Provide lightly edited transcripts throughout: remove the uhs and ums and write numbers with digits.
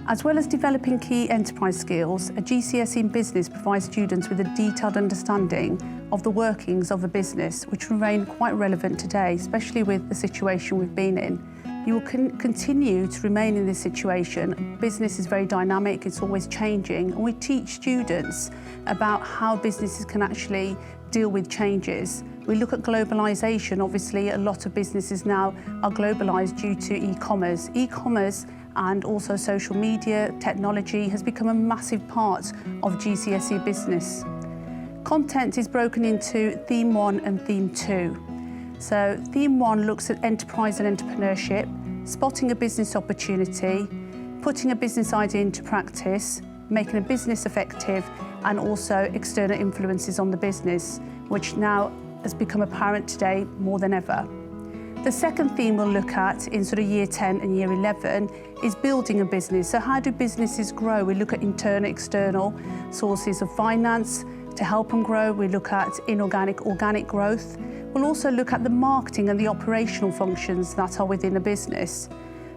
As well as developing key enterprise skills, a GCSE in business provides students with a detailed understanding of the workings of a business, which remain quite relevant today, especially with the situation we've been in. You will continue to remain in this situation. Business is very dynamic, it's always changing, and we teach students about how businesses can actually deal with changes. We look at globalisation. Obviously, a lot of businesses now are globalised due to e-commerce. E-commerce and also social media, technology has become a massive part of GCSE business. Content is broken into Theme 1 and Theme 2. So Theme 1 looks at enterprise and entrepreneurship, spotting a business opportunity, putting a business idea into practice, making a business effective, and also external influences on the business, which now has become apparent today more than ever. The second theme we'll look at in sort of year 10 and year 11 is building a business. So how do businesses grow? We look at internal, external sources of finance to help them grow. We look at inorganic, organic growth. We'll also look at the marketing and the operational functions that are within a business.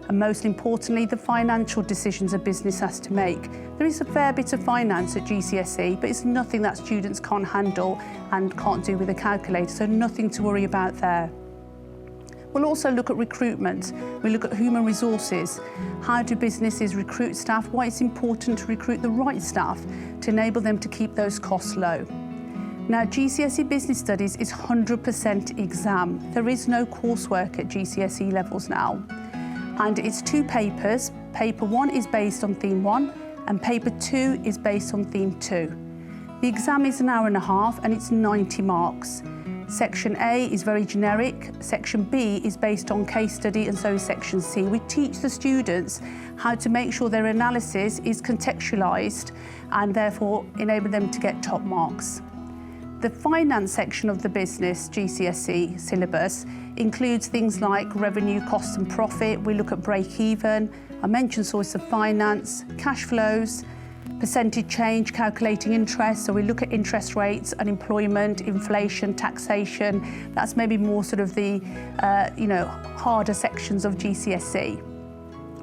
And most importantly, the financial decisions a business has to make. There is a fair bit of finance at GCSE, but it's nothing that students can't handle and can't do with a calculator, so nothing to worry about there. We'll also look at recruitment. We look at human resources. How do businesses recruit staff? Why it's important to recruit the right staff to enable them to keep those costs low. Now, GCSE Business Studies is 100% exam. There is no coursework at GCSE levels now. And it's 2 papers. Paper 1 is based on Theme 1 and Paper 2 is based on Theme 2. The exam is an hour and a half and it's 90 marks. Section A is very generic, Section B is based on case study, and so is Section C. We teach the students how to make sure their analysis is contextualised and therefore enable them to get top marks. The finance section of the business GCSE syllabus includes things like revenue, cost and profit. We look at break-even. I mentioned source of finance, cash flows, percentage change, calculating interest. So we look at interest rates, unemployment, inflation, taxation. That's maybe more sort of the harder sections of GCSE.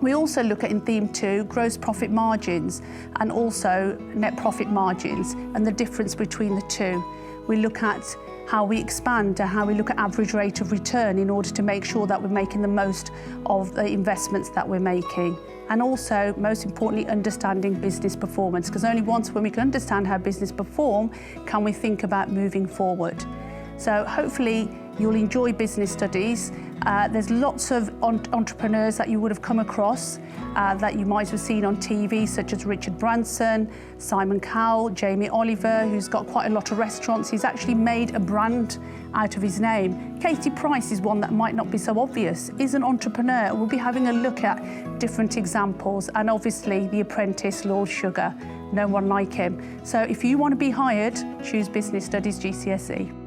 We also look at, in Theme 2, gross profit margins and also net profit margins and the difference between the two. We look at how we expand and how we look at average rate of return in order to make sure that we're making the most of the investments that we're making. And also, most importantly, understanding business performance, because only once when we can understand how business perform can we think about moving forward. So hopefully you'll enjoy business studies. There's lots of entrepreneurs that you would have come across that you might have seen on TV, such as Richard Branson, Simon Cowell, Jamie Oliver, who's got quite a lot of restaurants. He's actually made a brand out of his name. Katie Price is one that might not be so obvious, is an entrepreneur. We'll be having a look at different examples, and obviously the apprentice, Lord Sugar, no one like him. So if you want to be hired, choose Business Studies GCSE.